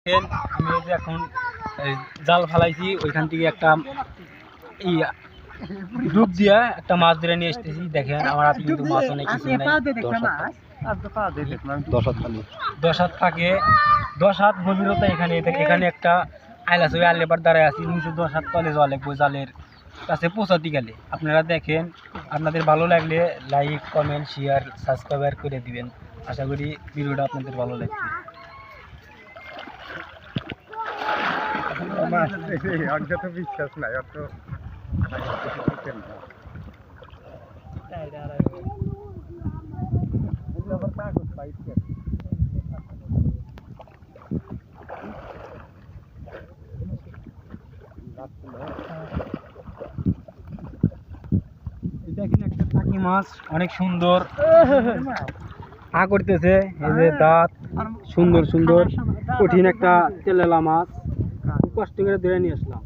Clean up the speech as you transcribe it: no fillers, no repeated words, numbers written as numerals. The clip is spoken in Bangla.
আমি যে এখন জাল ফালাইছি ওইখান থেকে একটা ডুব দিয়া একটা মাছ ধরে নিয়ে এসেছি। দেখেন আমার হাতে কিন্তু মাছ অনেক কিছু নাই। 10 হাত থাকে, 10 হাত গভীরতা। এখানে এখানে একটা আইল আছে, ওই আইল এবার দাঁড়ায় আছি নিচে 10 হাত তলে জল লাগবে জালের কাছে পৌঁছাতে গেলে। আপনারা দেখেন, আপনাদের ভালো লাগলে লাইক কমেন্ট শেয়ার সাবস্ক্রাইব করে দিবেন। আশা করি ভিডিওটা আপনাদের ভালো লাগবে। বিশ্বাস নাই অত দেখেন একটা টাকি মাছ অনেক সুন্দর হা করতেছে। এই যে দাঁত সুন্দর সুন্দর, কঠিন একটা তেলেলা মাছ, খুব কষ্ট করে ধরে নিয়ে আসলাম।